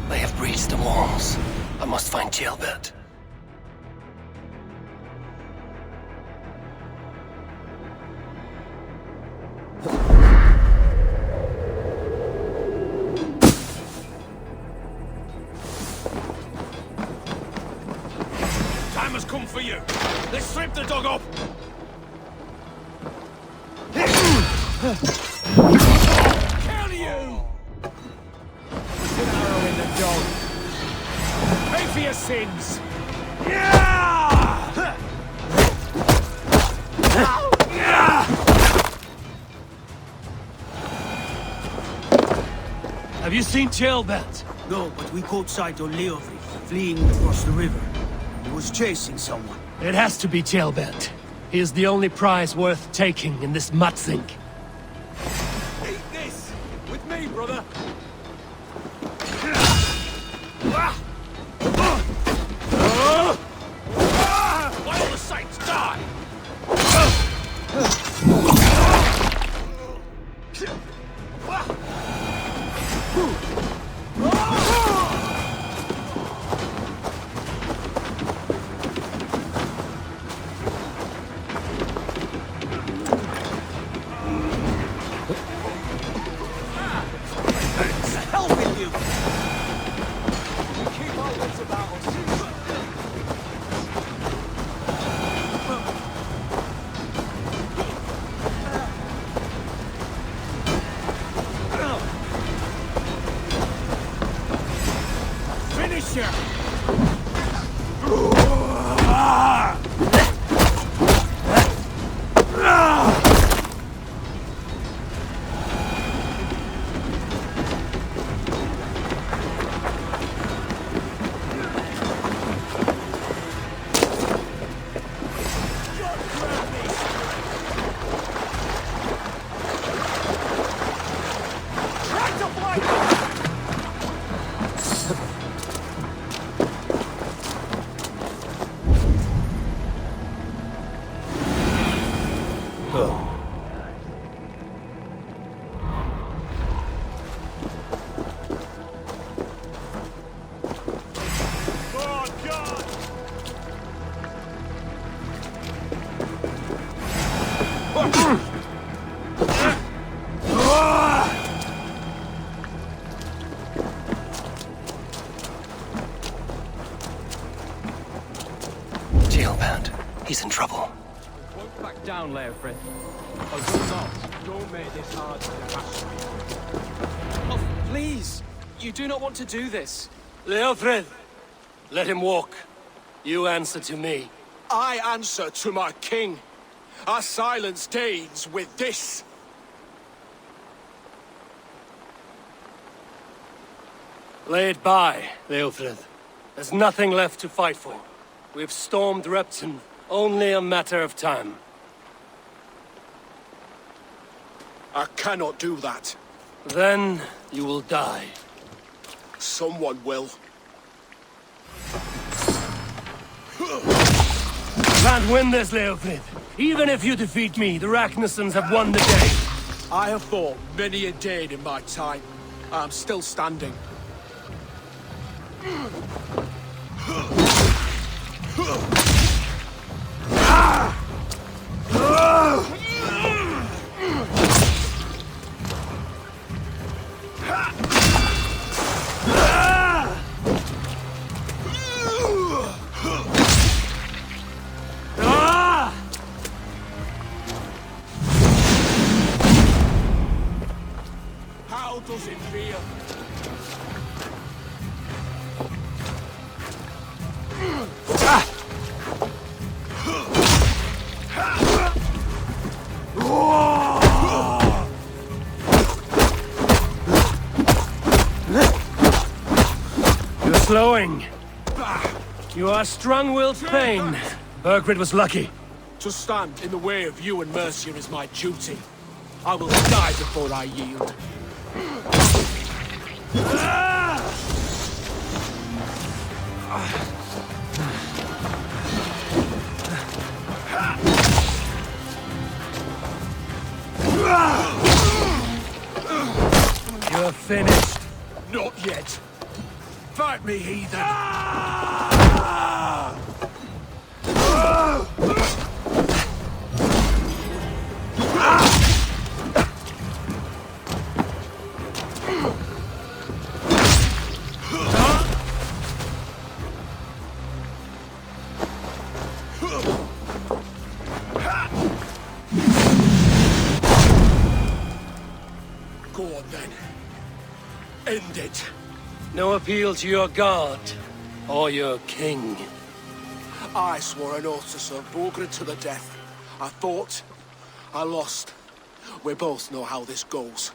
They have breached the walls. I must find Jailbird. Time has come for you. Let's strip the dog up. Kill you! Put an arrow in the dog. Pay for your sins. Have you seen Jailbird? No, but we caught sight on Leofric, fleeing across the river. He was chasing someone. It has to be Jailbird. He is the only prize worth taking in this mudsink. Eat this! With me, brother! Why all the saints die? Hell with you! Keep our wits about us. Finish him! Jailbird. He's in trouble. Won't back down, Leofric. I will not. Don't make this hard for the master. Oh, please! You do not want to do this. Leofric! Let him walk. You answer to me. I answer to my king. I silence Danes with this. Lay it by, Leofric. There's nothing left to fight for. We've stormed Repton. Only a matter of time. I cannot do that. Then you will die. Someone will. Can't win this, Leofric. Even if you defeat me, the Ragnarsons have won the day. I have fought many a Dane in my time. I'm still standing. How does it feel? slowing. You are strong-willed Thane. Burgred was lucky. To stand in the way of you and Mercia is my duty. I will die before I yield. You're finished. Not yet. Fight me, heathen! Go on then. End it. No appeal to your god or your king. I swore an oath to serve Burgred to the death. I fought. I lost. We both know how this goes.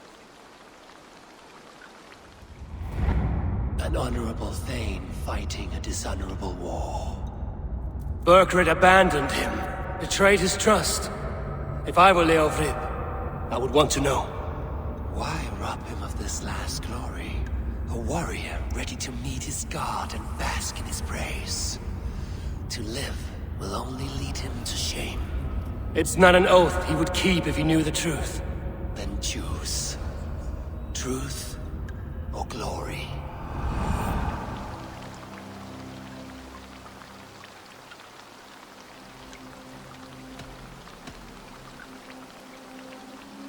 An honorable Thane fighting a dishonorable war. Burgred abandoned him, betrayed his trust. If I were Leofrid, I would want to know. Why rob him of this last glory? A warrior ready to meet his god and bask in his praise. To live will only lead him to shame. It's not an oath he would keep if he knew the truth. Then choose. Truth or glory.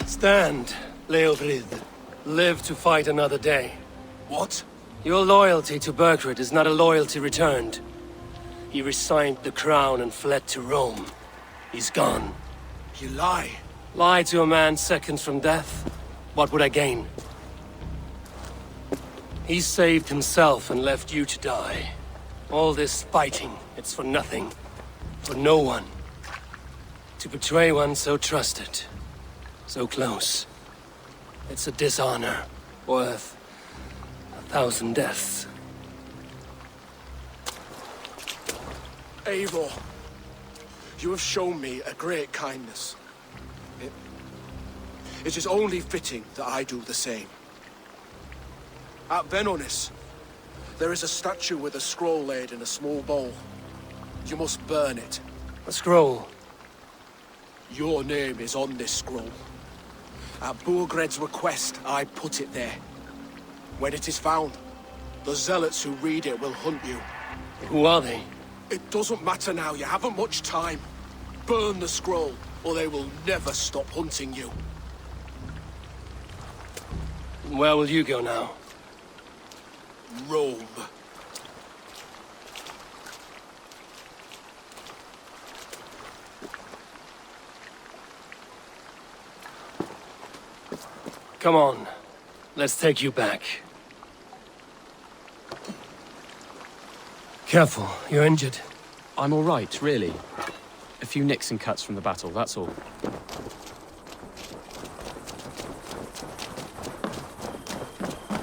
Stand, Leofrid. Live to fight another day. What? Your loyalty to Burgred is not a loyalty returned. He resigned the crown and fled to Rome. He's gone. You lie. Lie to a man seconds from death? What would I gain? He saved himself and left you to die. All this fighting, it's for nothing. For no one. To betray one so trusted. So close. It's a dishonor. Worth 1,000 deaths. Eivor, you have shown me a great kindness. It is only fitting that I do the same. At Venonis, there is a statue with a scroll laid in a small bowl. You must burn it. A scroll. Your name is on this scroll. At Burgred's request, I put it there. When it is found, the zealots who read it will hunt you. Who are they? It doesn't matter now, you haven't much time. Burn the scroll, or they will never stop hunting you. Where will you go now? Rome. Come on. Let's take you back. Careful, you're injured. I'm all right, really. A few nicks and cuts from the battle, that's all.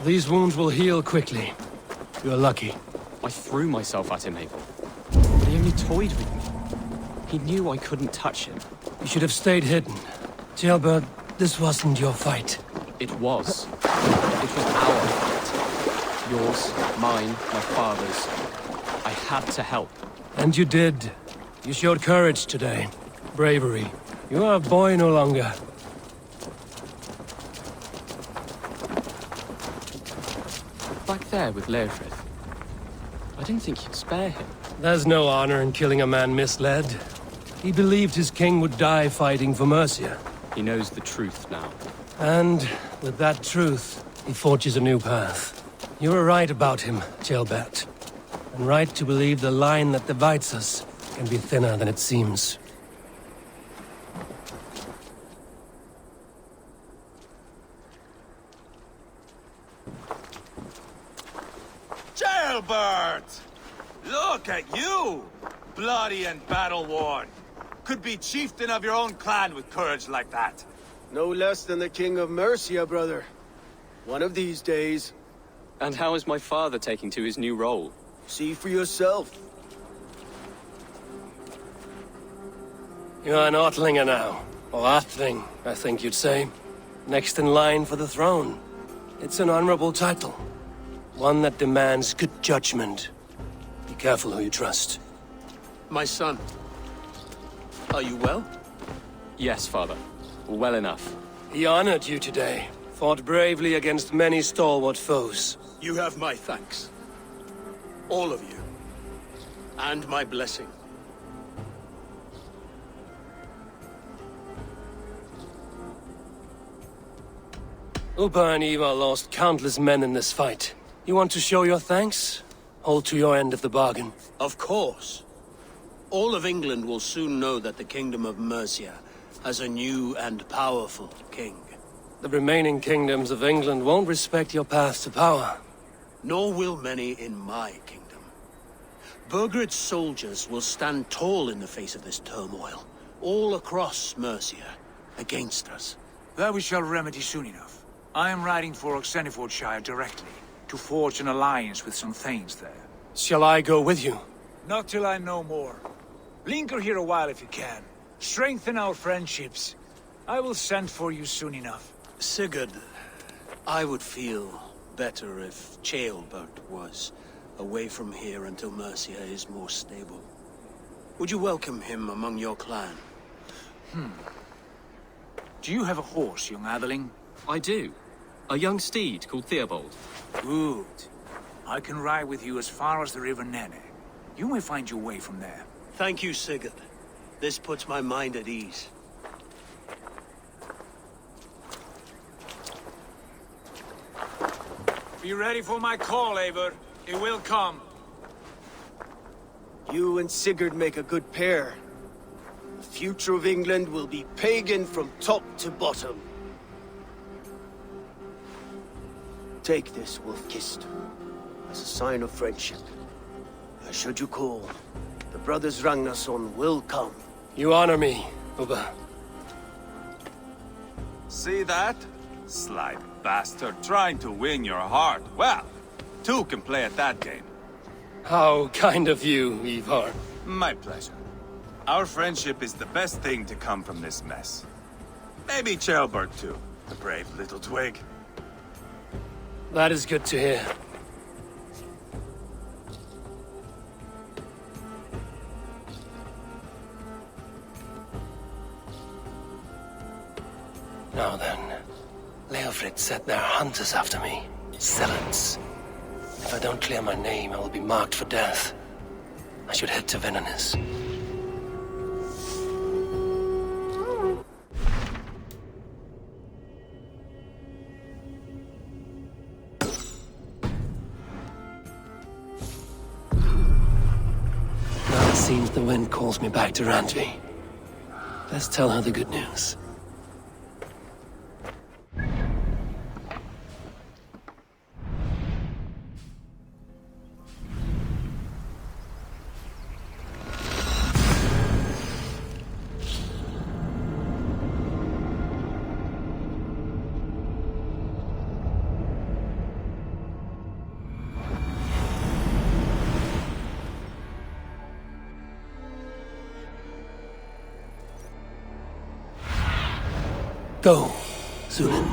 These wounds will heal quickly. You're lucky. I threw myself at him, Abel. But he only toyed with me. He knew I couldn't touch him. You should have stayed hidden. Jailbird, this wasn't your fight. It was. It was our fight. Yours, mine, my father's. I had to help. And you did. You showed courage today. Bravery. You are a boy no longer. Back there with Leofrid. I didn't think you'd spare him. There's no honor in killing a man misled. He believed his king would die fighting for Mercia. He knows the truth now. And with that truth, he forges a new path. You were right about him, Jailbert. And right to believe the line that divides us can be thinner than it seems. Jailbird! Look at you! Bloody and battle-worn. Could be chieftain of your own clan with courage like that. No less than the King of Mercia, brother. One of these days. And how is my father taking to his new role? See for yourself. You're an Ortlinger now. Or Atling, I think you'd say. Next in line for the throne. It's an honorable title. One that demands good judgment. Be careful who you trust. My son. Are you well? Yes, father. Well enough. He honored you today. Fought bravely against many stalwart foes. You have my thanks. All of you. And my blessing. Upa and Eva lost countless men in this fight. You want to show your thanks? Hold to your end of the bargain. Of course. All of England will soon know that the Kingdom of Mercia has a new and powerful king. The remaining kingdoms of England won't respect your path to power. Nor will many in my kingdom. Burgred's soldiers will stand tall in the face of this turmoil, all across Mercia, against us. That we shall remedy soon enough. I am riding for Oxenfordshire directly, to forge an alliance with some thanes there. Shall I go with you? Not till I know more. Linger here a while if you can. Strengthen our friendships. I will send for you soon enough. Sigurd, I would feel better if Ceolbert was away from here until Mercia is more stable. Would you welcome him among your clan? Do you have a horse, young Atheling? I do. A young steed called Theobald. Good. I can ride with you as far as the River Nene. You may find your way from there. Thank you, Sigurd. This puts my mind at ease. Be ready for my call, Eivor. It will come. You and Sigurd make a good pair. The future of England will be pagan from top to bottom. Take this, Wolf-Kissed, as a sign of friendship. Should you call, the brothers Ragnarsson will come. You honor me, Upa. See that? Sly bastard trying to win your heart. Well, two can play at that game. How kind of you, Ivar. My pleasure. Our friendship is the best thing to come from this mess. Maybe Ceolbert too, the brave little twig. That is good to hear. Now then, Leofrid said there are hunters after me. Zealots. If I don't clear my name, I will be marked for death. I should head to Venenis. Now it seems the wind calls me back to Randvi. Let's tell her the good news. Go, Zulin.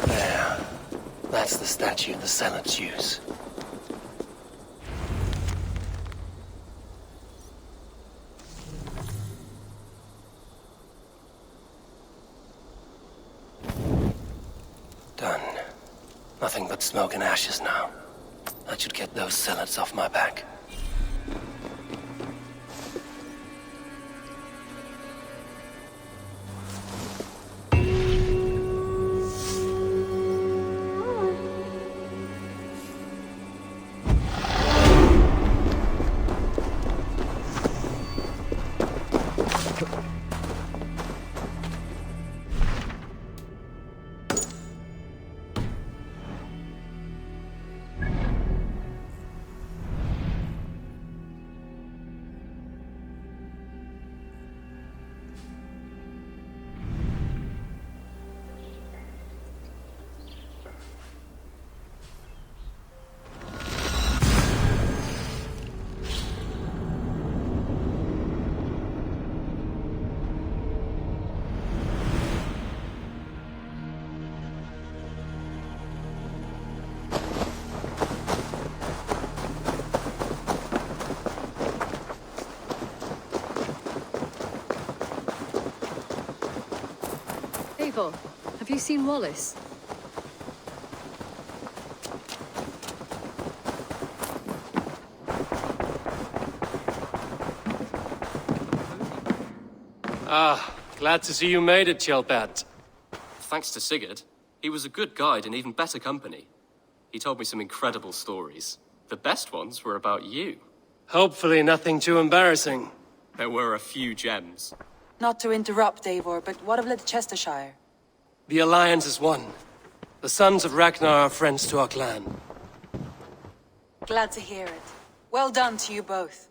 There. That's the statue the Zealots use. Done. Nothing but smoke and ashes now. That should get those zealots off my back. Eivor, have you seen Wallace? Ah, glad to see you made it, Kjellbat. Thanks to Sigurd. He was a good guide and even better company. He told me some incredible stories. The best ones were about you. Hopefully nothing too embarrassing. There were a few gems. Not to interrupt, Eivor, but what of Leicestershire? The Alliance is one. The sons of Ragnar are friends to our clan. Glad to hear it. Well done to you both.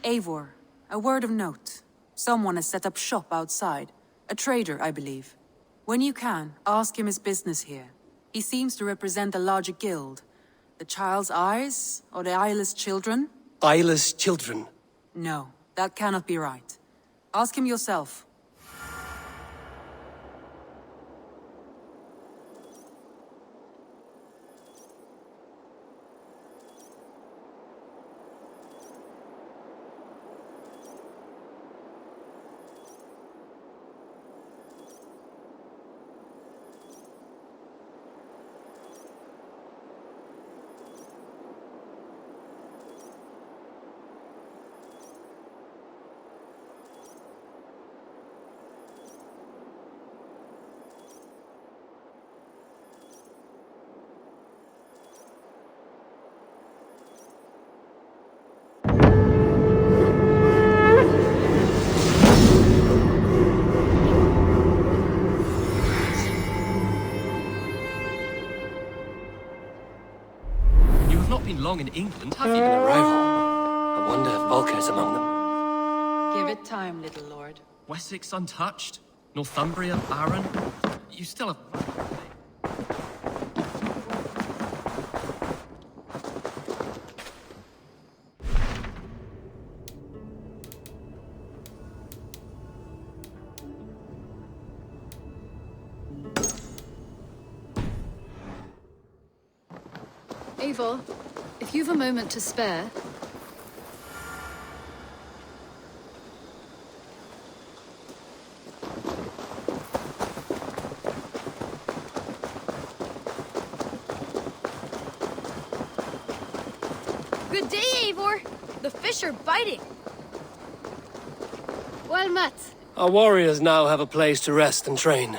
Eivor, a word of note. Someone has set up shop outside. A trader, I believe. When you can, ask him his business here. He seems to represent a larger guild. The Child's Eyes, or the Eyeless Children? Eyeless children. No, that cannot be right. Ask him yourself. Long in England, have you? An arrival. I wonder if Volker is among them. Give it time, little lord. Wessex untouched? Northumbria barren? You still have... Eivor, if you've a moment to spare... Good day, Eivor! The fish are biting! Well met. Our warriors now have a place to rest and train.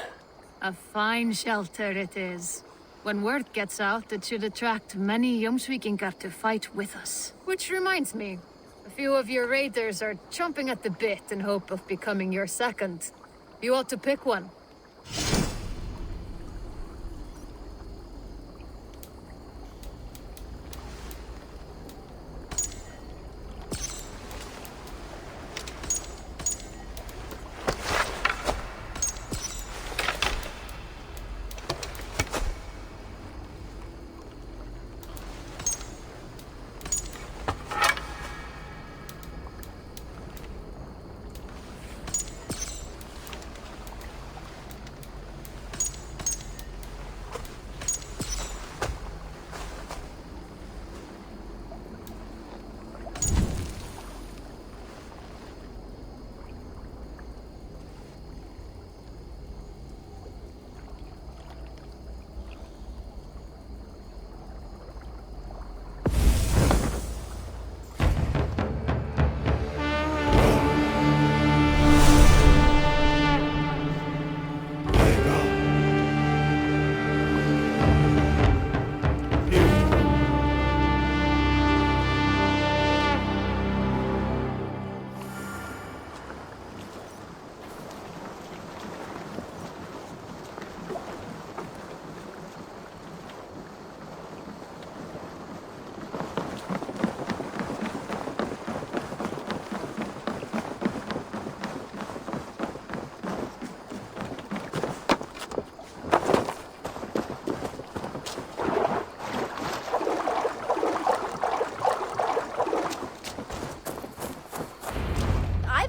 A fine shelter it is. When word gets out, it should attract many Jomsvikingar to fight with us. Which reminds me, a few of your raiders are chomping at the bit in hope of becoming your second. You ought to pick one.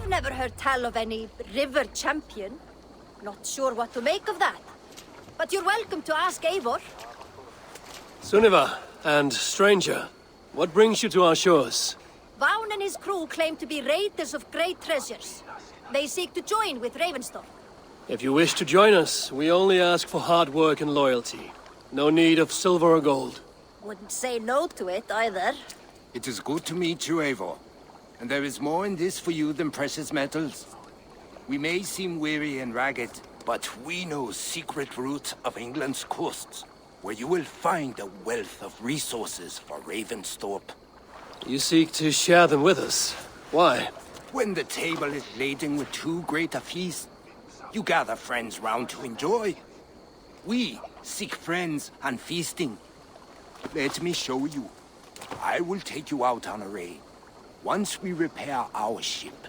Never heard tell of any river champion. Not sure what to make of that. But you're welcome to ask Eivor. Sunniva and stranger, What brings you to our shores? Vaughn and his crew claim to be raiders of great treasures. They seek to join with Ravenstorm. If you wish to join us, we only ask for hard work and loyalty. No need of silver or gold. Wouldn't say no to it, either. It is good to meet you, Eivor. And there is more in this for you than precious metals. We may seem weary and ragged, but we know secret routes of England's coasts, where you will find a wealth of resources for Ravensthorpe. You seek to share them with us. Why? When the table is laden with too great a feast, you gather friends round to enjoy. We seek friends and feasting. Let me show you. I will take you out on a raid, once we repair our ship.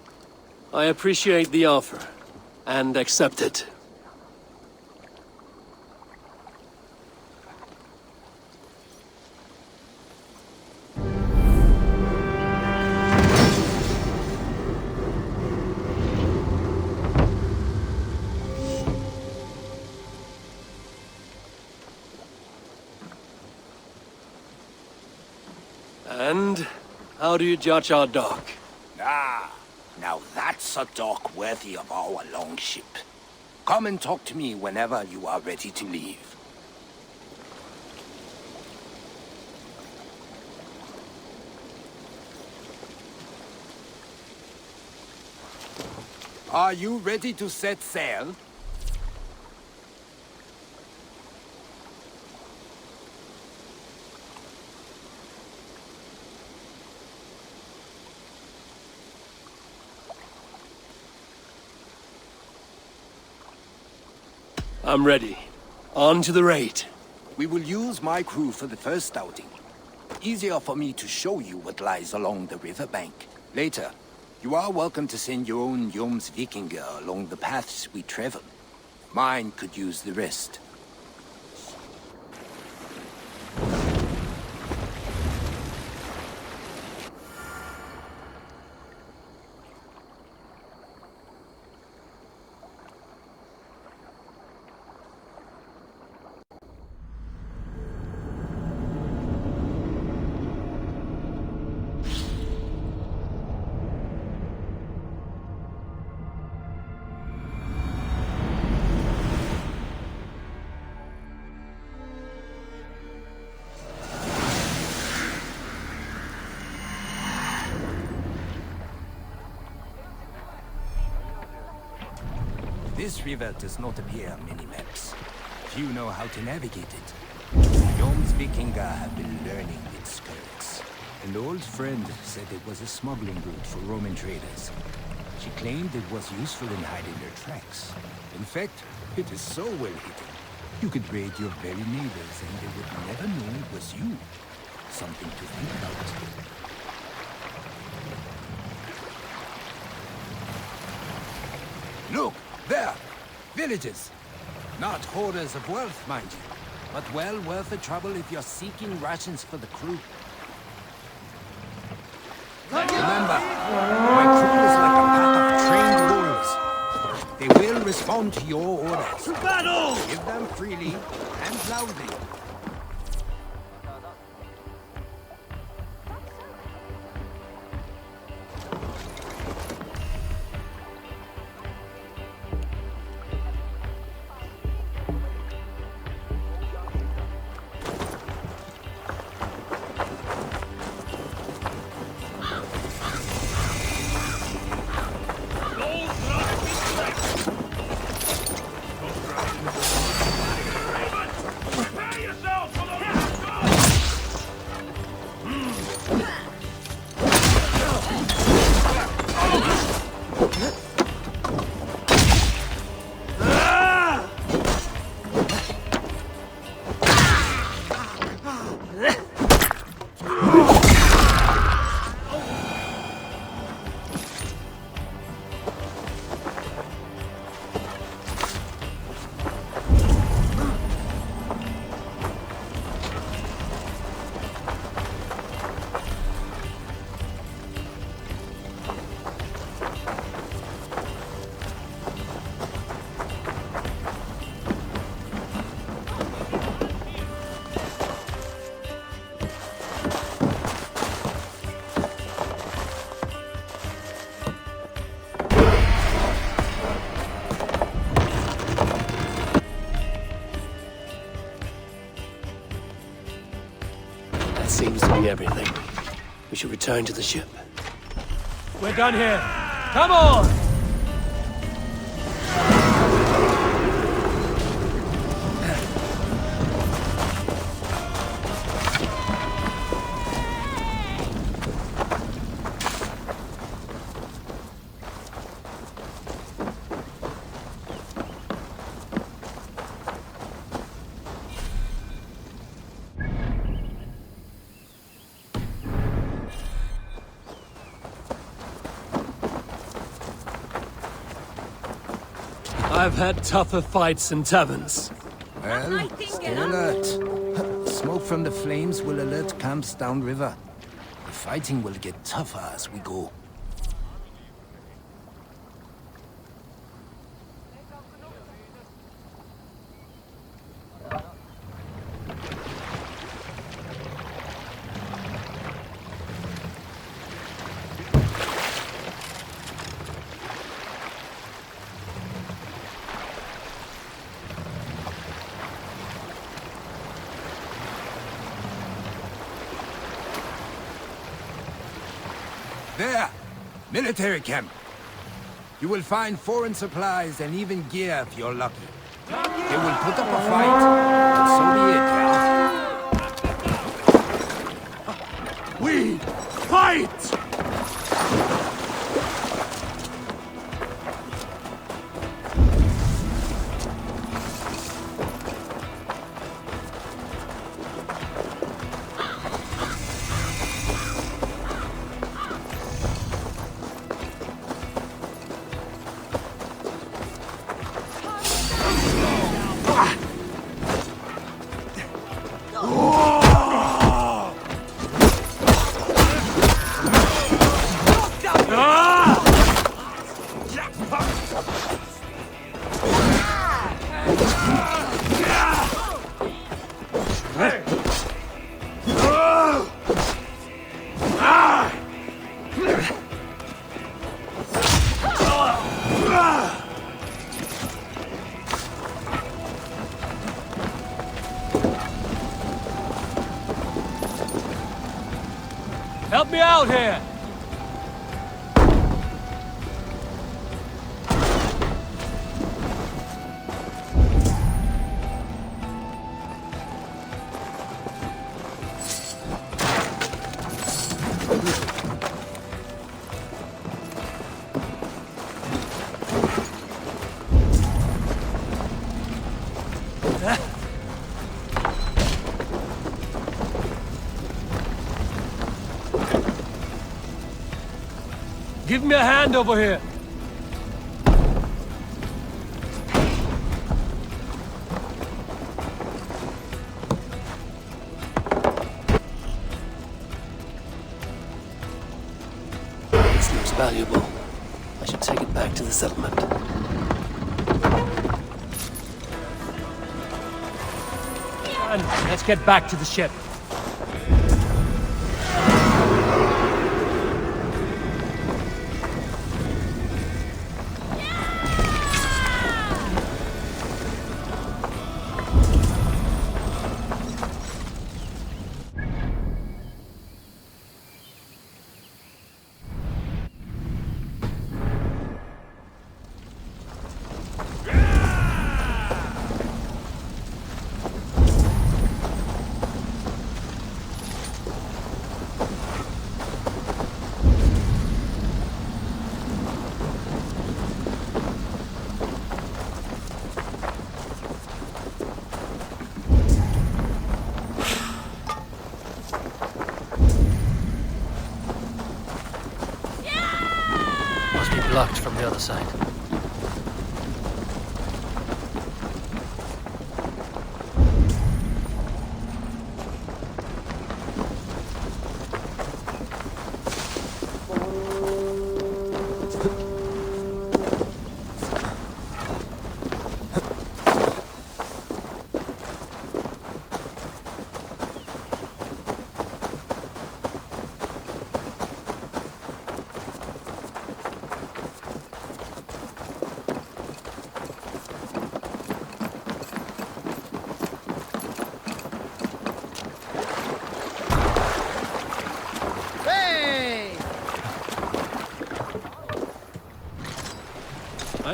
I appreciate the offer, and accept it. And how do you judge our dock? Ah, now that's a dock worthy of our longship. Come and talk to me whenever you are ready to leave. Are you ready to set sail? I'm ready. On to the raid. We will use my crew for the first outing. Easier for me to show you what lies along the riverbank. Later, you are welcome to send your own Jomsvikinger along the paths we travel. Mine could use the rest. This river does not appear on many maps. Few know how to navigate it. Jomsvikinger have been learning its skirts. An old friend said it was a smuggling route for Roman traders. She claimed it was useful in hiding their tracks. In fact, it is so well hidden, you could raid your very neighbors and they would never know it was you. Something to think about. Look! There! Villages! Not hoarders of wealth, mind you, but well worth the trouble if you're seeking rations for the crew. Remember, my crew is like a pack of trained wolves. They will respond to your orders. To battle! Give them freely and loudly. That seems to be everything. We should return to the ship. We're done here. Come on! I've had tougher fights in taverns. Well, stay alert. Smoke from the flames will alert camps downriver. The fighting will get tougher as we go. There! Military camp! You will find foreign supplies and even gear if you're lucky. They will put up a fight, but so be it, yeah? We fight! Help me out here! Give me a hand over here! This looks valuable. I should take it back to the settlement. And let's get back to the ship. Blocked from the other side.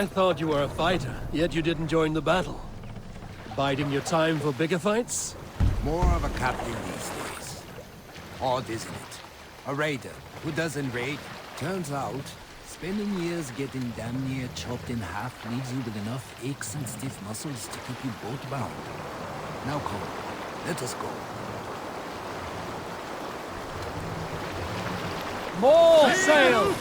I thought you were a fighter, yet you didn't join the battle. Biding your time for bigger fights? More of a captain these days. Odd, isn't it? A raider who doesn't raid. Turns out, spending years getting damn near chopped in half leaves you with enough aches and stiff muscles to keep you boat bound. Now come, let us go. More sail!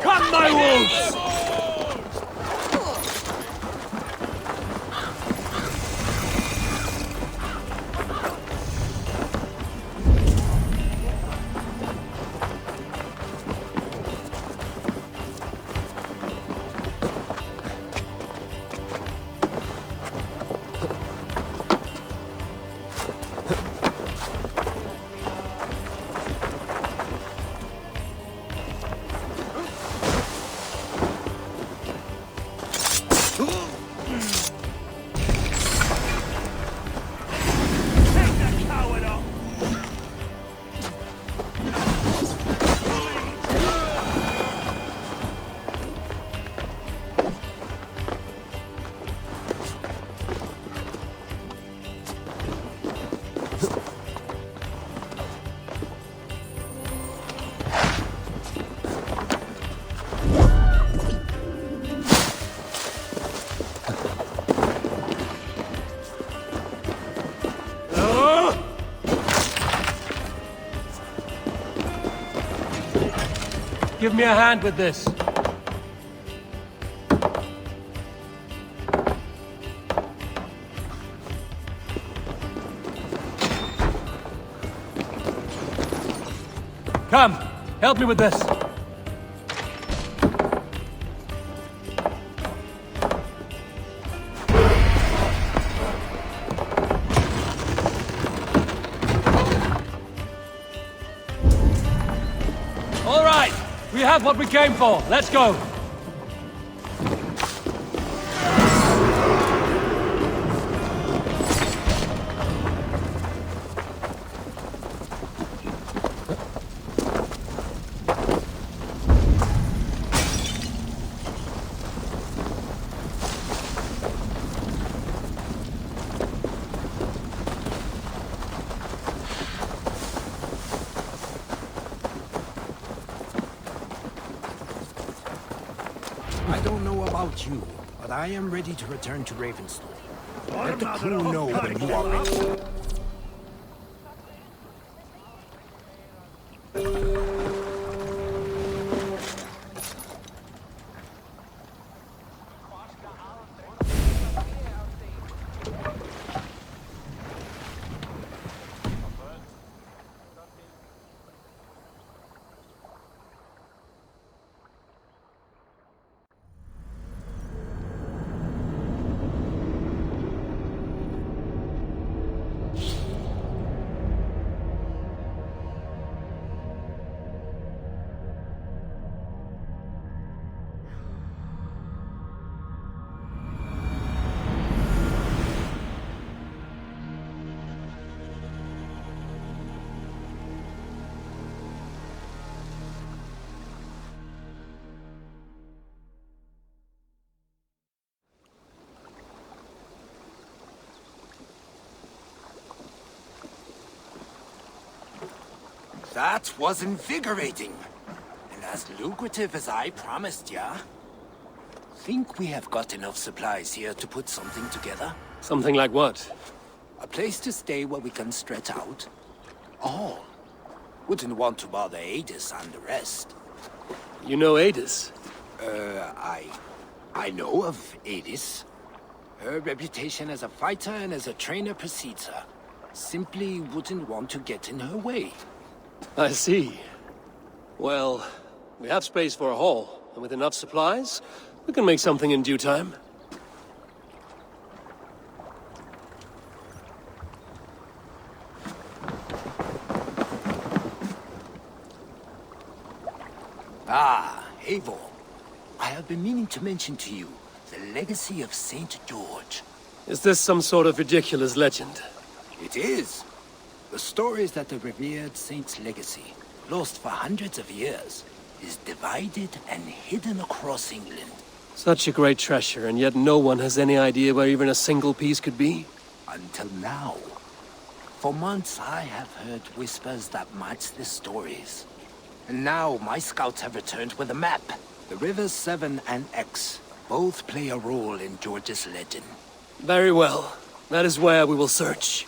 Come, my wolves! Give me a hand with this. Come, help me with this. All right, we have what we came for. Let's go. I don't know about you, but I am ready to return to Ravenstone. Let the crew know when you are ready. That was invigorating. And as lucrative as I promised ya. Think we have got enough supplies here to put something together? Something like what? A place to stay where we can stretch out. All. Wouldn't want to bother Adis and the rest. You know Adis? I know of Adis. Her reputation as a fighter and as a trainer precedes her. Simply wouldn't want to get in her way. I see. Well, we have space for a haul, and with enough supplies, we can make something in due time. been meaning to mention to you the legacy of Saint George. Is this some sort of ridiculous legend? It is. The stories that the revered saint's legacy, lost for hundreds of years, is divided and hidden across England. Such a great treasure, and yet no one has any idea where even a single piece could be? Until now. For months I have heard whispers that match the stories. And now my scouts have returned with a map. The rivers 7 and X both play a role in George's legend. Very well. That is where we will search.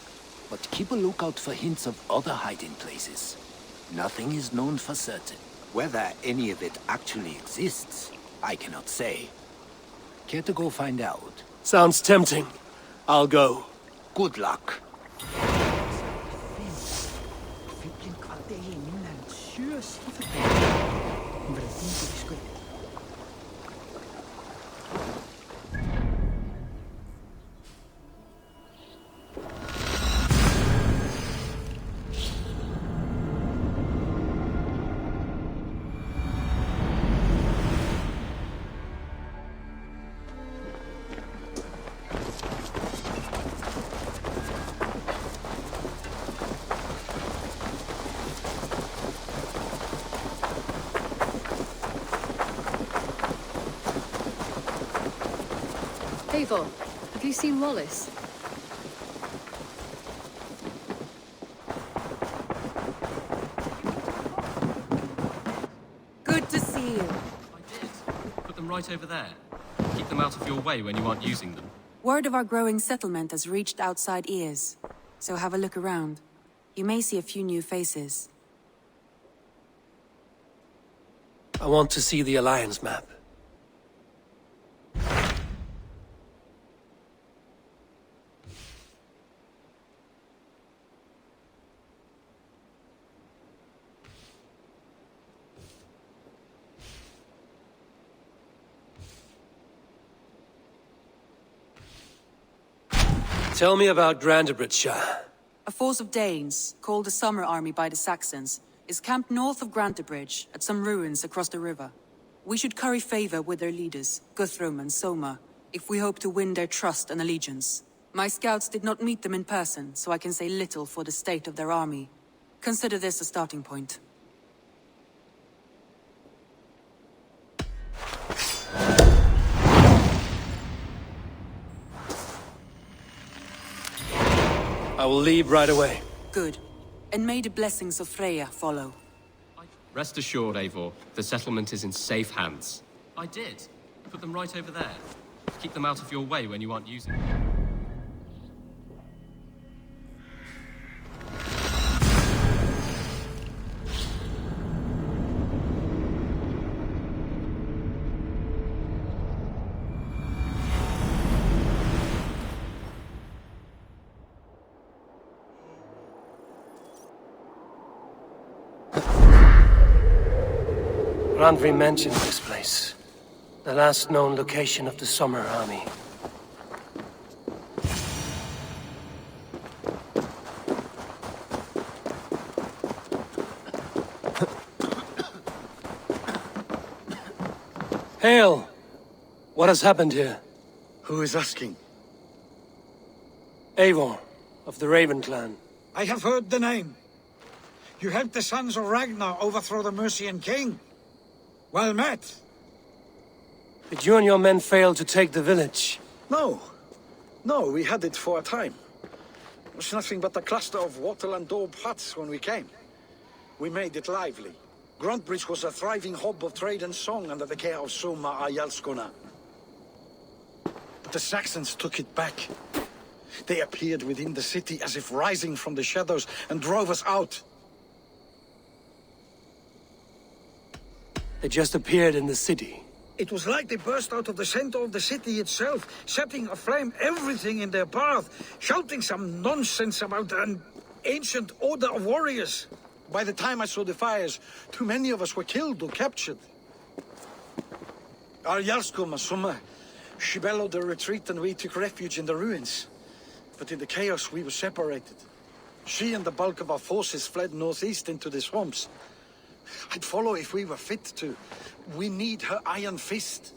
But keep a lookout for hints of other hiding places. Nothing is known for certain. Whether any of it actually exists, I cannot say. Care to go find out? Sounds tempting. I'll go. Good luck. Eivor, have you seen Wallace? Good to see you. I did. Put them right over there. Keep them out of your way when you aren't using them. Word of our growing settlement has reached outside ears, so have a look around. You may see a few new faces. I want to see the Alliance map. Tell me about Grantebridgeshire. A force of Danes, called the Summer Army by the Saxons, is camped north of Grantebridge, at some ruins across the river. We should curry favor with their leaders, Guthrum and Soma, if we hope to win their trust and allegiance. My scouts did not meet them in person, so I can say little for the state of their army. Consider this a starting point. I will leave right away. Good. And may the blessings of Freya follow. Rest assured, Eivor, the settlement is in safe hands. I did. Put them right over there. Keep them out of your way when you aren't using them. Randvi mentioned this place. The last known location of the Summer Army. Hail! What has happened here? Who is asking? Eivor, of the Raven clan. I have heard the name. You helped the sons of Ragnar overthrow the Mercian king. Well met. Did you and your men fail to take the village? No. No, we had it for a time. It was nothing but a cluster of wattle and daub huts when we came. We made it lively. Grantebridge was a thriving hub of trade and song under the care of Soma Ayalskona. But the Saxons took it back. They appeared within the city as if rising from the shadows and drove us out. They just appeared in the city. It was like they burst out of the center of the city itself, setting aflame everything in their path, shouting some nonsense about an ancient order of warriors. By the time I saw the fires, too many of us were killed or captured. Our Yarskoma Summa, she bellowed a retreat and we took refuge in the ruins. But in the chaos we were separated. She and the bulk of our forces fled northeast into the swamps. I'd follow if we were fit to. We need her iron fist.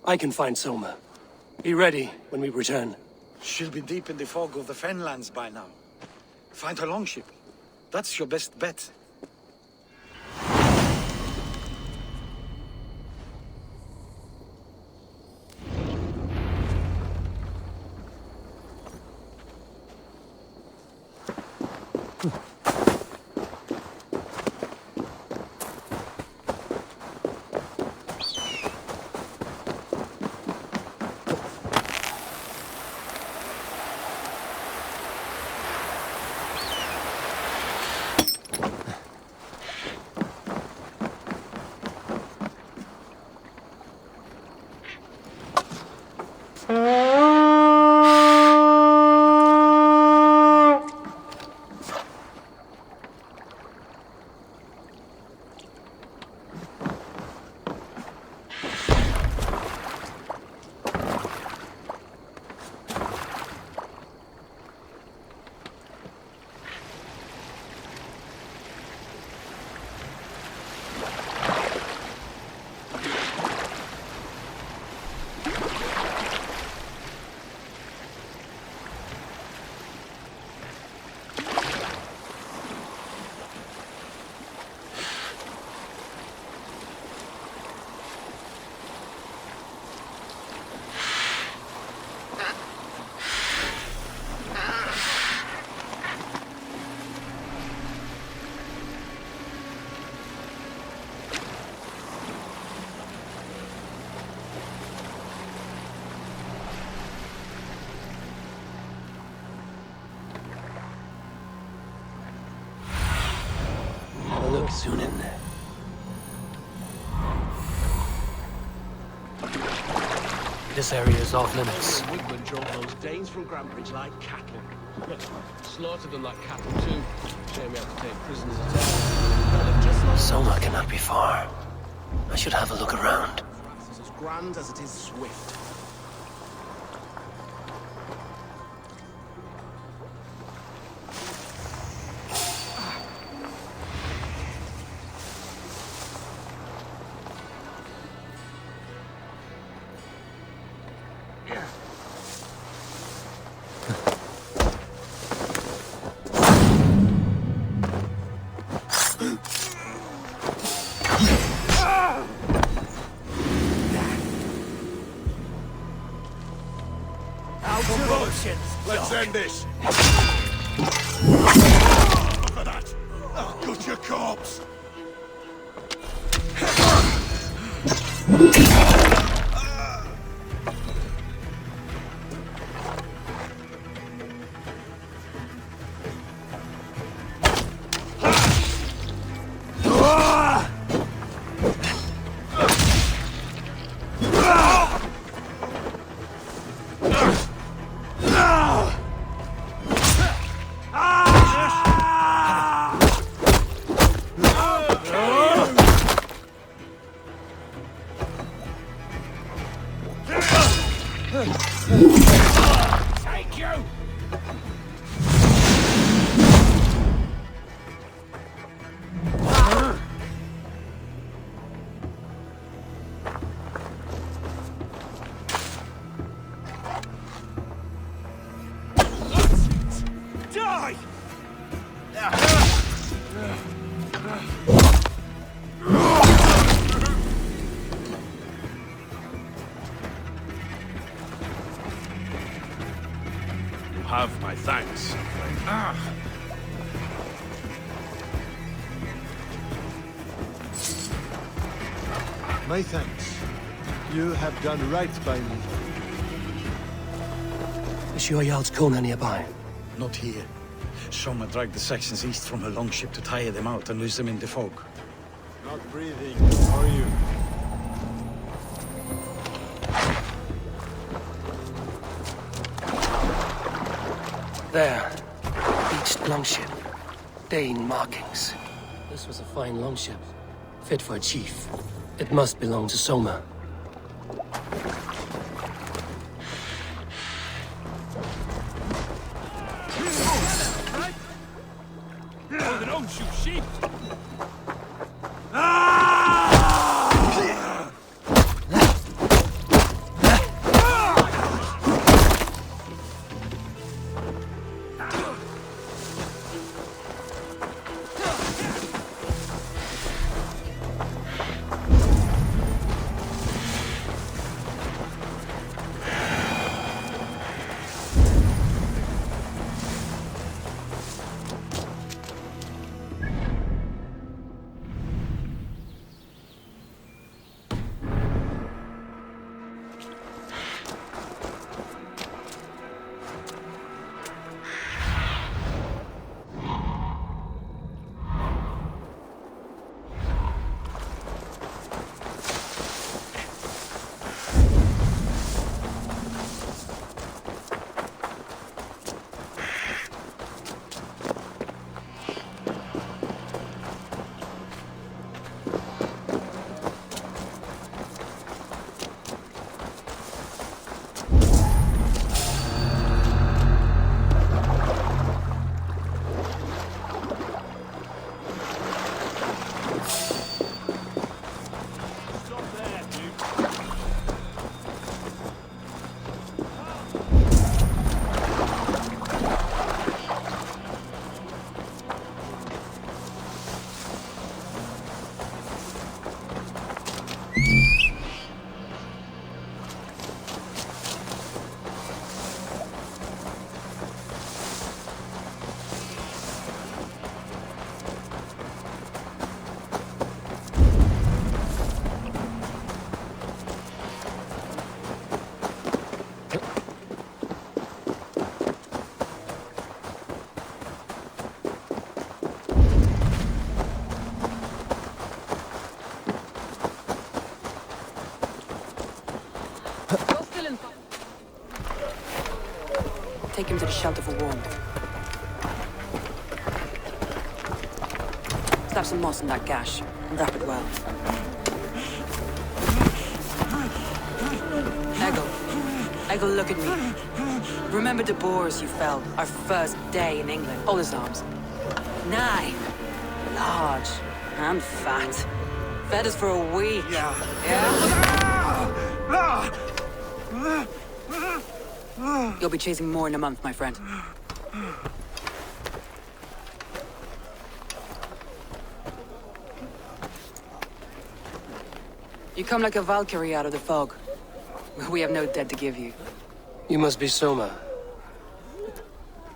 I can find Soma. Be ready when we return. She'll be deep in the fog of the Fenlands by now. Find her longship. That's your best bet. Look soon in there. This area is off limits. Wigman drove those Danes from Grandbridge like cattle. Slaughtered them like cattle too. Shame we have to take prisoners at all. Soma cannot be far. I should have a look around. It's as grand as it is swift. Let's end this! Look at that! I'll gut your corpse! Take you! Die! Have my thanks. My thanks. You have done right by me. Is Jarl's Kona nearby? Not here. Soma dragged the Saxons east from her longship to tire them out and lose them in the fog. Not breathing, are you? There. Beached longship. Dane markings. This was a fine longship. Fit for a chief. It must belong to Soma. Don't shoot sheep! Take him to the shelter for warmth. Slap some moss in that gash and wrap it well. Eggle, look at me. Remember the boars you felled our first day in England? All his arms. 9. Large and fat. Fed us for a week. Yeah? You'll be chasing more in a month, my friend. You come like a Valkyrie out of the fog. We have no dead to give you. You must be Soma.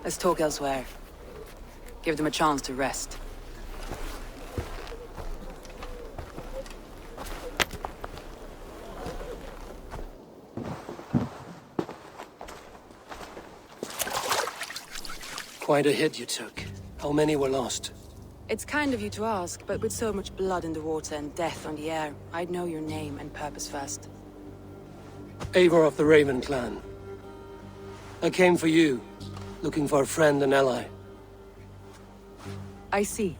Let's talk elsewhere. Give them a chance to rest. Quite a hit you took. How many were lost? It's kind of you to ask, but with so much blood in the water and death on the air, I'd know your name and purpose first. Eivor of the Raven clan. I came for you, looking for a friend and ally. I see.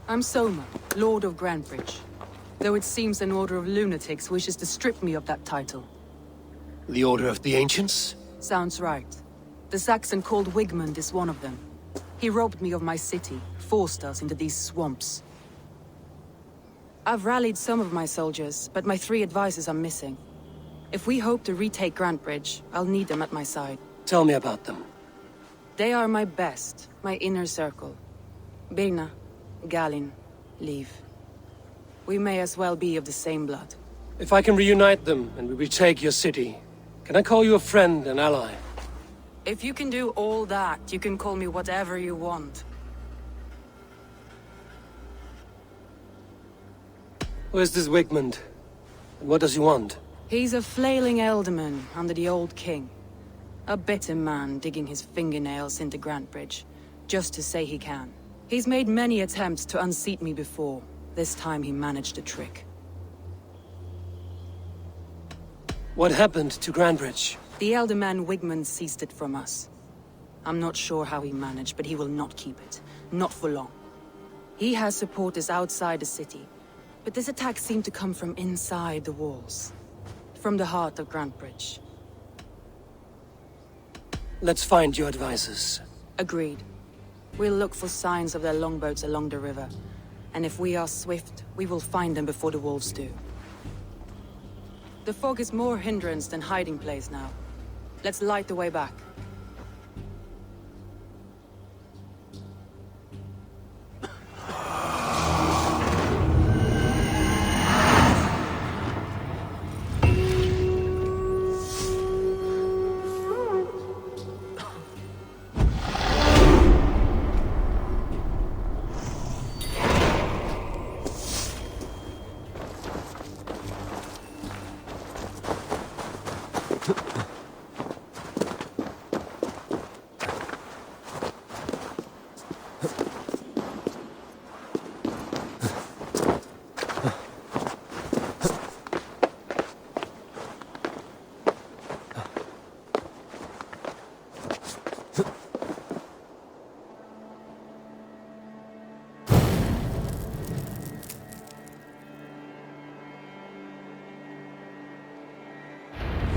I'm Soma, Lord of Grantebridge. Though it seems an order of lunatics wishes to strip me of that title. The Order of the Ancients? Sounds right. The Saxon called Wigmund is one of them. He robbed me of my city, forced us into these swamps. I've rallied some of my soldiers, but my 3 advisors are missing. If we hope to retake Grantebridge, I'll need them at my side. Tell me about them. They are my best, my inner circle. Birna, Galin, Liv. We may as well be of the same blood. If I can reunite them and we retake your city, can I call you a friend and ally? If you can do all that, you can call me whatever you want. Who is this Wigmund? And what does he want? He's a flailing elderman under the old king. A bitter man digging his fingernails into Grantebridge, just to say he can. He's made many attempts to unseat me before. This time he managed a trick. What happened to Grantebridge? The elderman Wigmund seized it from us. I'm not sure how he managed, but he will not keep it. Not for long. He has supporters outside the city, but this attack seemed to come from inside the walls. From the heart of Grantebridge. Let's find your advisors. Agreed. We'll look for signs of their longboats along the river. And if we are swift, we will find them before the wolves do. The fog is more hindrance than hiding place now. Let's light the way back.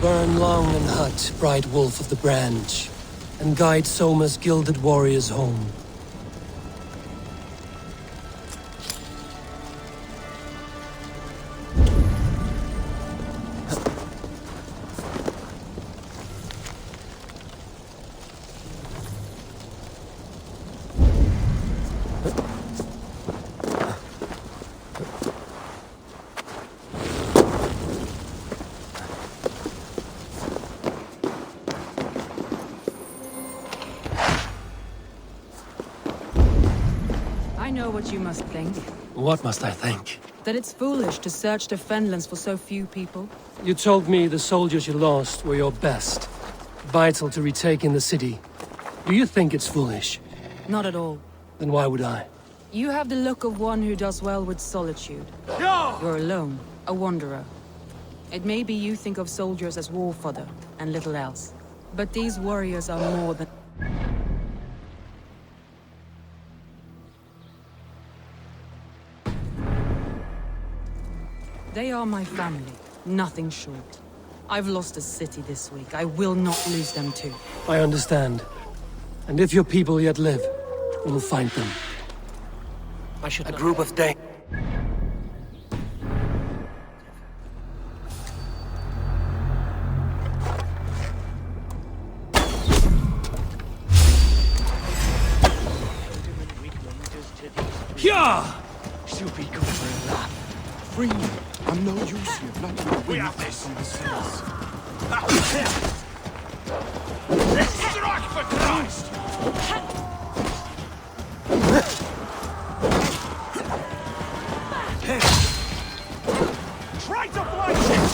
Burn long and hot, bright wolf of the branch, and guide Soma's gilded warriors home. I know what you must think. What must I think? That it's foolish to search the Fenlands for so few people. You told me the soldiers you lost were your best. Vital to retaking the city. Do you think it's foolish? Not at all. Then why would I? You have the look of one who does well with solitude. You're alone, a wanderer. It may be you think of soldiers as war fodder, and little else. But these warriors are more than... They are my family, nothing short. I've lost a city this week. I will not lose them too. I understand. And if your people yet live, we'll find them. A group of Danes. Yeah! She'll be good for a laugh. Free me. I'm no use here. Not we have this. Strike for Christ! Try to flank him!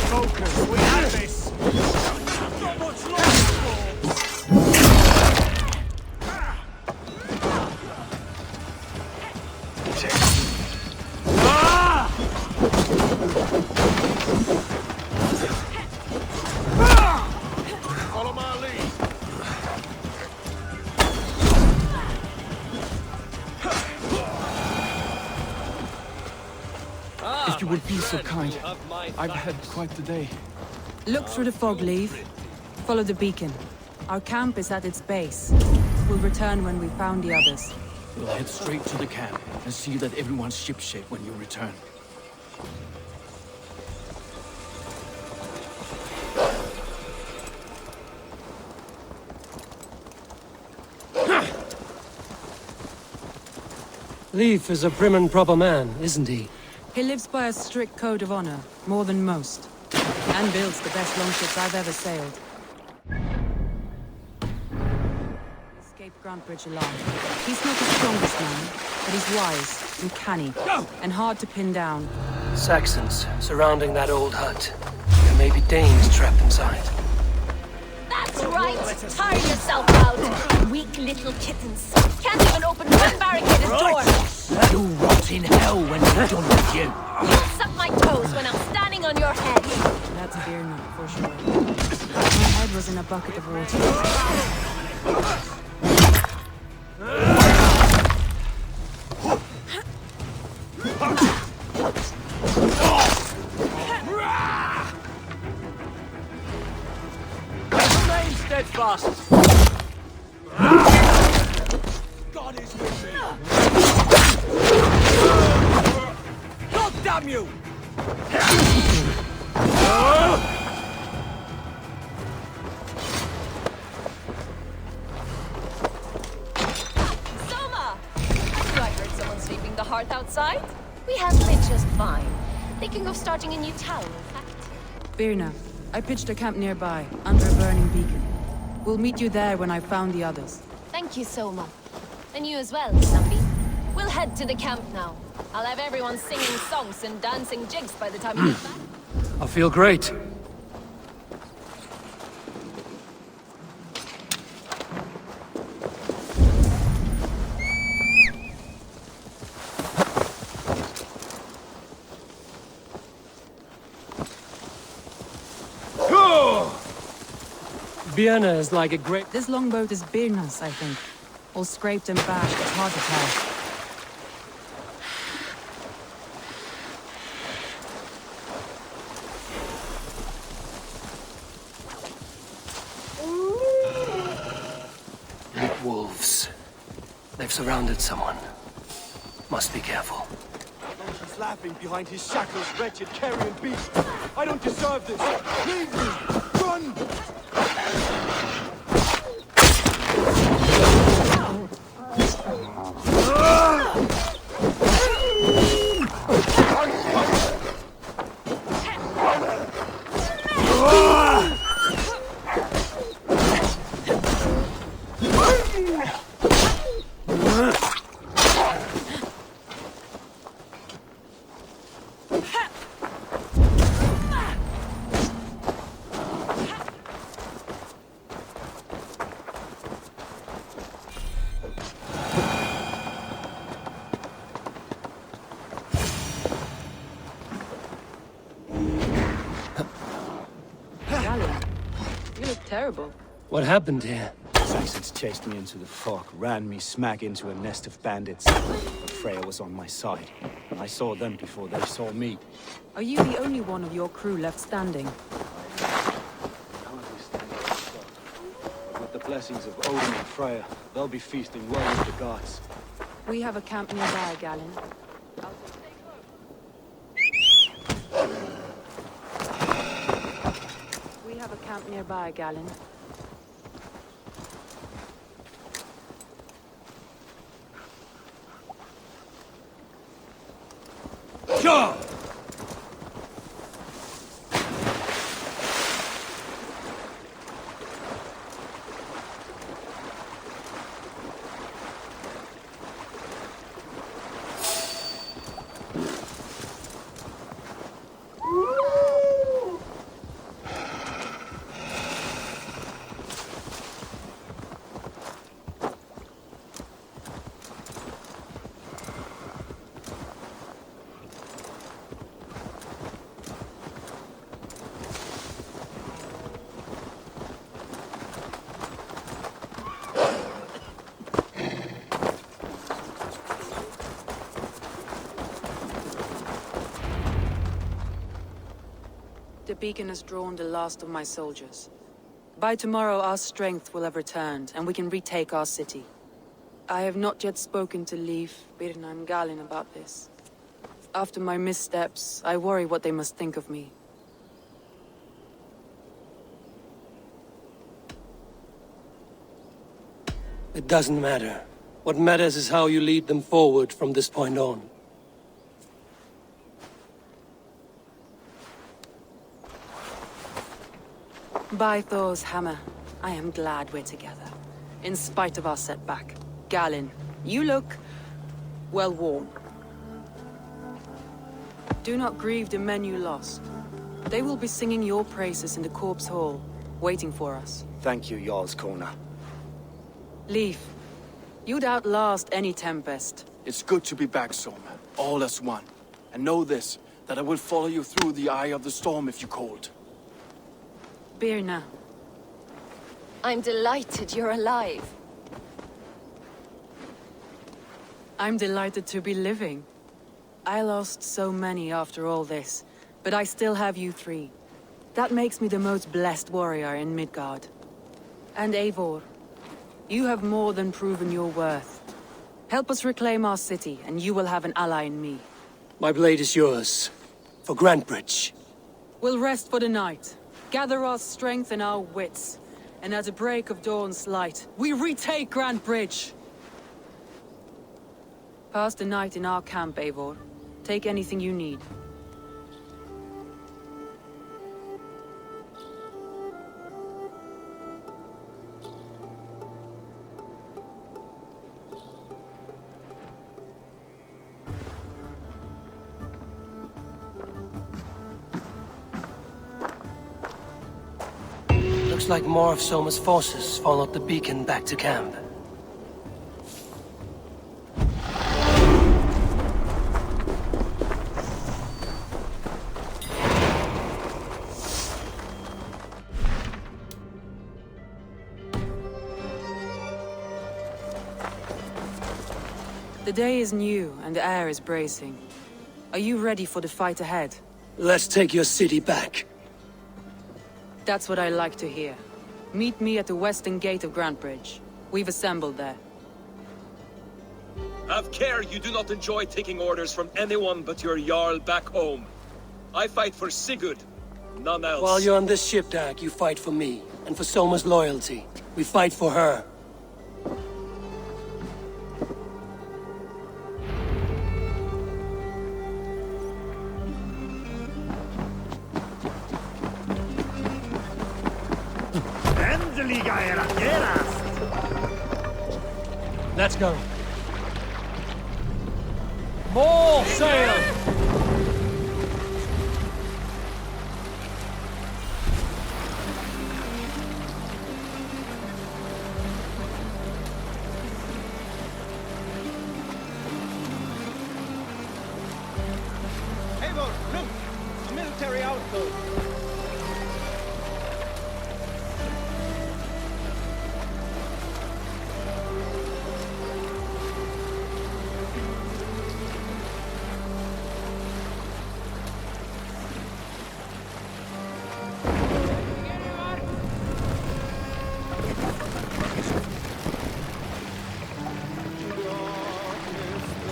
Focus, we have this! Not much longer, follow my lead. If you would be so kind, I've had quite the day. Look through the fog, Leave. Follow the beacon. Our camp is at its base. We'll return when we've found the others. We'll head straight to the camp and see that everyone's shipshape when you return. Leif is a prim and proper man, isn't he? He lives by a strict code of honor, more than most. And builds the best longships I've ever sailed. He escaped Grantbridge alive. He's not the strongest man, but he's wise and canny, and hard to pin down. Saxons surrounding that old hut. There may be Danes trapped inside. That's right! Tire yourself out! Weak little kittens. Can't even open one barricaded door! You'll rot in hell when we're done with you. You'll suck my toes when I'm standing on your head! That's beer nut, for sure. My head was in a bucket of water. Remain steadfast. God is with me. God damn you! Soma! I heard someone sweeping the hearth outside. We handle it just fine. Thinking of starting a new town, in fact. Birna, I pitched a camp nearby, under a burning beacon. We'll meet you there when I've found the others. Thank you, Soma. And you as well, Zambi. We'll head to the camp now. I'll have everyone singing songs and dancing jigs by the time we get back. I feel great. Vienna is like a great... This longboat is Birna's, I think. All scraped and bashed, it's hard to tell. Wolves. They've surrounded someone. Must be careful. He's laughing behind his shackles, wretched carrion beast. I don't deserve this. Leave me. Run! terrible. What happened here? Saxons chased me into the fog, ran me smack into a nest of bandits. But Freya was on my side. I saw them before they saw me. Are you the only one of your crew left standing? With the blessings of Odin and Freya, they'll be feasting well with the gods. We have a camp nearby, Galen. We have a camp nearby, Galen. Sure! The beacon has drawn the last of my soldiers. By tomorrow, our strength will have returned, and we can retake our city. I have not yet spoken to Leif, Birna, and Galen about this. After my missteps, I worry what they must think of me. It doesn't matter. What matters is how you lead them forward from this point on. By Thor's hammer, I am glad we're together. In spite of our setback. Galen, you look well worn. Do not grieve the men you lost. They will be singing your praises in the corpse hall, waiting for us. Thank you, Jarl's Kona. Leif, you'd outlast any tempest. It's good to be back, Soma. All as one. And know this, that I will follow you through the eye of the storm if you called. Birna. I'm delighted you're alive. I'm delighted to be living. I lost so many after all this, but I still have you three. That makes me the most blessed warrior in Midgard. And Eivor, you have more than proven your worth. Help us reclaim our city, and you will have an ally in me. My blade is yours. For Grantebridge. We'll rest for the night. Gather our strength and our wits. And at the break of dawn's light, we retake Grantebridge! Pass the night in our camp, Eivor. Take anything you need. Looks like more of Soma's forces followed the beacon back to camp. The day is new, and the air is bracing. Are you ready for the fight ahead? Let's take your city back. That's what I like to hear. Meet me at the western gate of Grantebridge. We've assembled there. Have care you do not enjoy taking orders from anyone but your Jarl back home. I fight for Sigurd, none else. While you're on this ship, Dag, you fight for me, and for Soma's loyalty. We fight for her. Let's go. More sail! Eivor, look! A military outpost!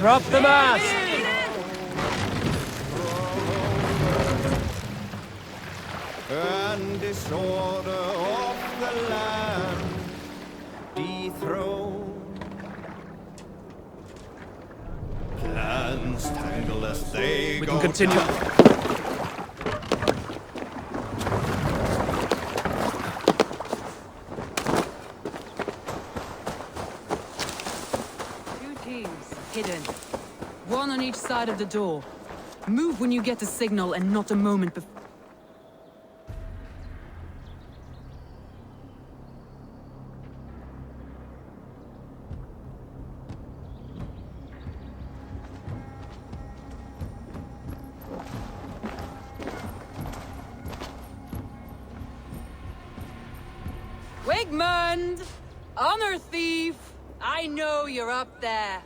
Drop the mask! And disorder of the land dethroned. Plans tangle as they We go. can continue. Two teams, hidden. One on each side of the door. Move when you get the signal and not a moment before. Wigmund! Honor thief! I know you're up there.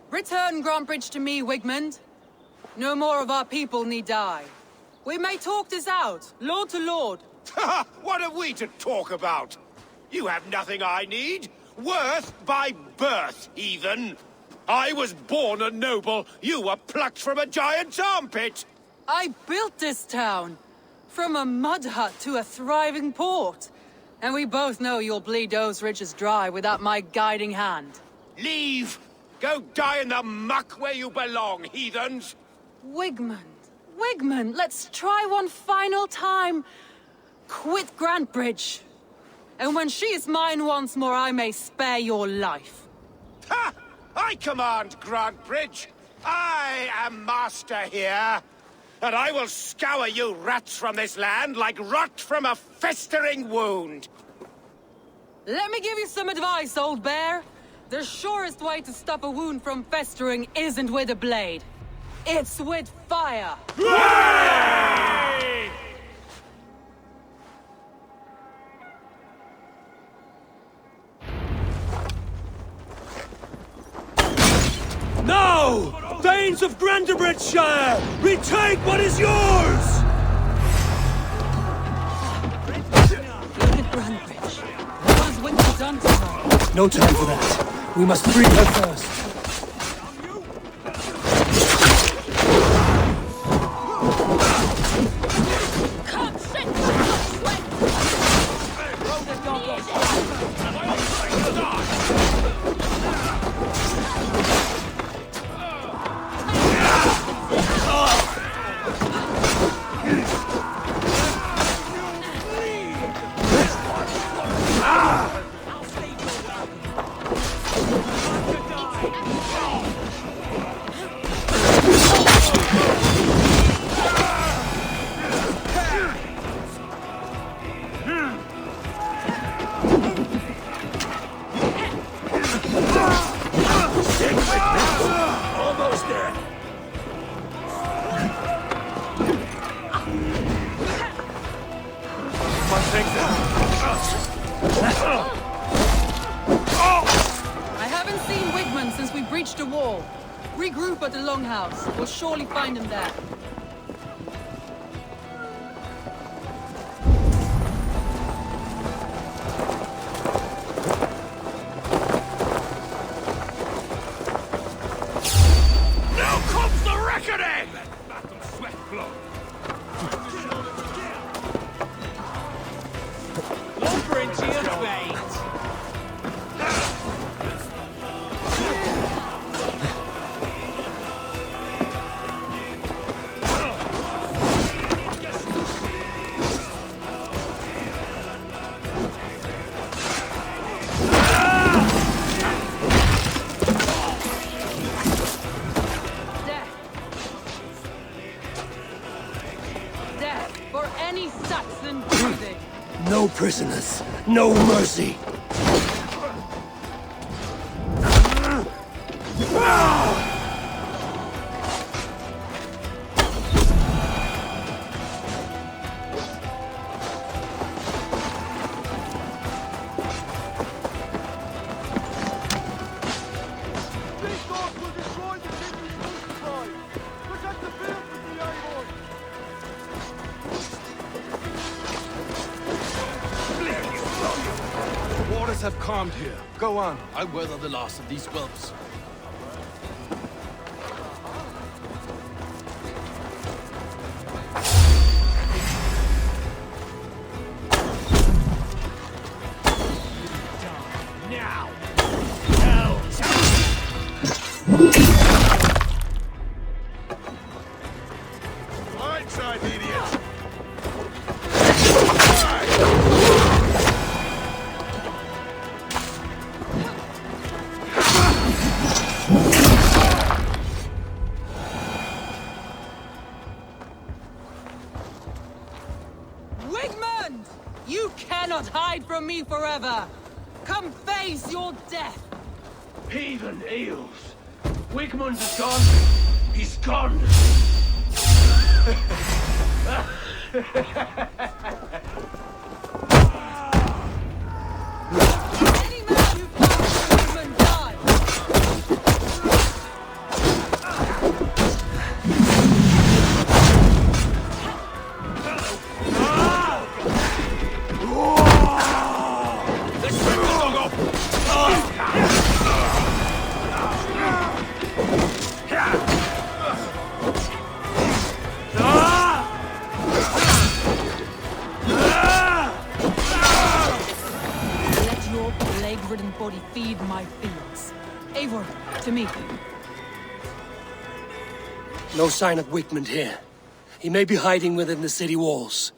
Return Grantbridge to me, Wigmund. No more of our people need die. We may talk this out, lord to lord. What are we to talk about? You have nothing I need. Worth by birth, heathen. I was born a noble. You were plucked from a giant's armpit. I built this town. From a mud hut to a thriving port. And we both know you'll bleed those riches dry without my guiding hand. Leave! Go die in the muck where you belong, heathens! Wigmund, let's try one final time. Quit Grantbridge. And when she is mine once more, I may spare your life. Ha! I command Grantbridge. I am master here. And I will scour you rats from this land like rot from a festering wound. Let me give you some advice, old bear. The surest way to stop a wound from festering isn't with a blade. It's with fire. Hooray! No! Thanes of Grantebridgeshire! Retake what is yours! Look at Grantbridge. What has Winter done to her? No time for that. We must free her first. Almost there. I haven't seen Wigmund since we breached the wall. Regroup at the Longhouse. We'll surely find him there. Now comes the reckoning! Death for any Saxon breathing. No prisoners, no mercy. have calmed here. Go on. I weather the loss of these whelps. Now! Blindside, idiot! Wigmund! You cannot hide from me forever! Come face your death! Heathen eels! Wigmund is gone! He's gone! Any man who fights Wigmund dies! Let your plague-ridden body feed my fields. Eivor, to me. No sign of Wigmund here. He may be hiding within the city walls.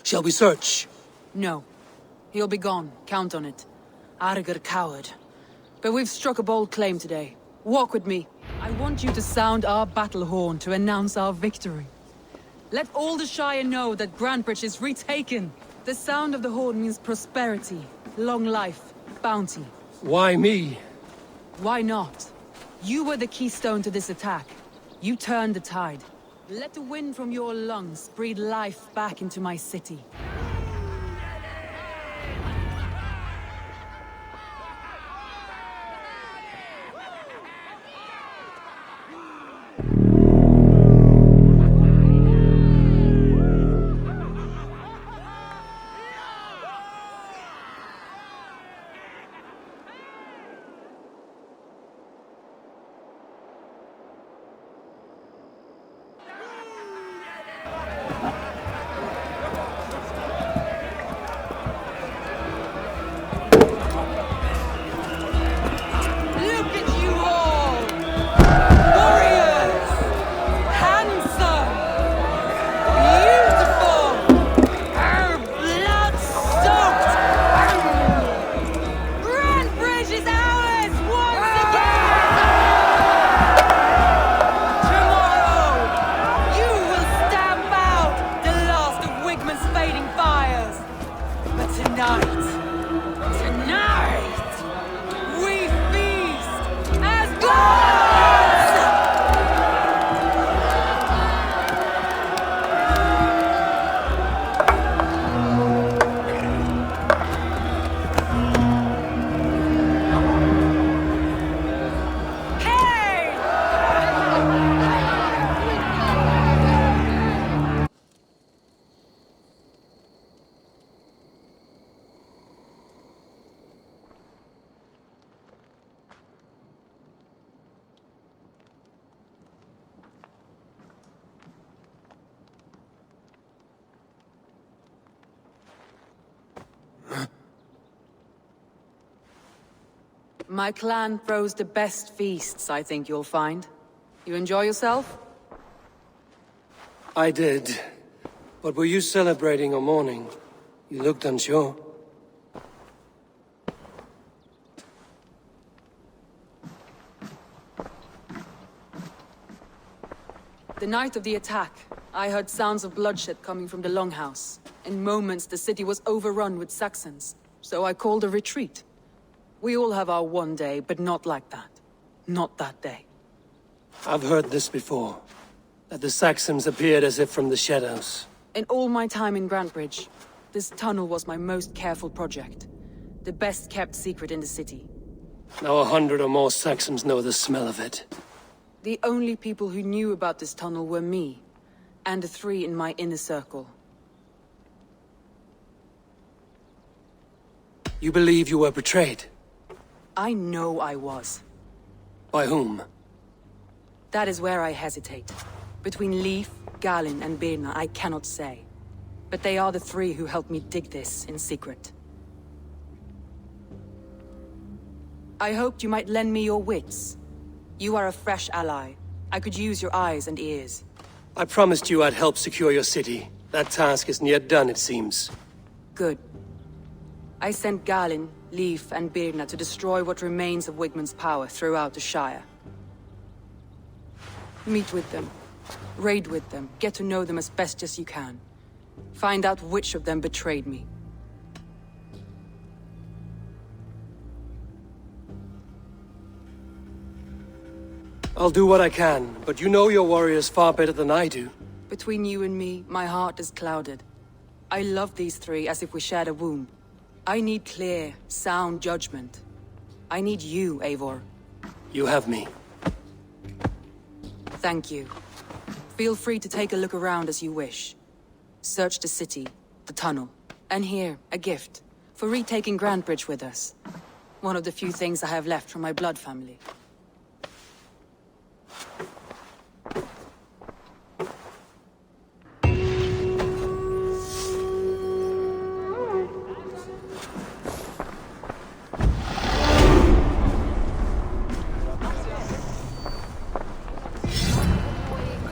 Shall we search? No. He'll be gone. Count on it. Arger coward. But we've struck a bold claim today. Walk with me. I want you to sound our battle horn to announce our victory. Let all the Shire know that Grantebridge is retaken. The sound of the horn means prosperity, long life, bounty. Why me? Why not? You were the keystone to this attack. You turned the tide. Let the wind from your lungs breathe life back into my city. My clan throws the best feasts, I think you'll find. You enjoy yourself? I did. But were you celebrating or mourning? You looked unsure. The night of the attack, I heard sounds of bloodshed coming from the Longhouse. In moments, the city was overrun with Saxons, so I called a retreat. We all have our one day, but not like that. Not that day. I've heard this before. That the Saxons appeared as if from the shadows. In all my time in Grantebridge, this tunnel was my most careful project. The best kept secret in the city. Now 100 or more Saxons know the smell of it. The only people who knew about this tunnel were me, and the 3 in my inner circle. You believe you were betrayed? I know I was. By whom? That is where I hesitate. Between Leif, Galin, and Birna, I cannot say. But they are the three who helped me dig this in secret. I hoped you might lend me your wits. You are a fresh ally. I could use your eyes and ears. I promised you I'd help secure your city. That task isn't yet done, it seems. Good. I sent Galin, Leif, and Birna to destroy what remains of Wigmund's power throughout the Shire. Meet with them. Raid with them. Get to know them as best as you can. Find out which of them betrayed me. I'll do what I can, but you know your warriors far better than I do. Between you and me, my heart is clouded. I love these three as if we shared a womb. I need clear, sound judgment. I need you, Eivor. You have me. Thank you. Feel free to take a look around as you wish. Search the city, the tunnel, and here, a gift, for retaking Grantebridge with us. One of the few things I have left from my blood family.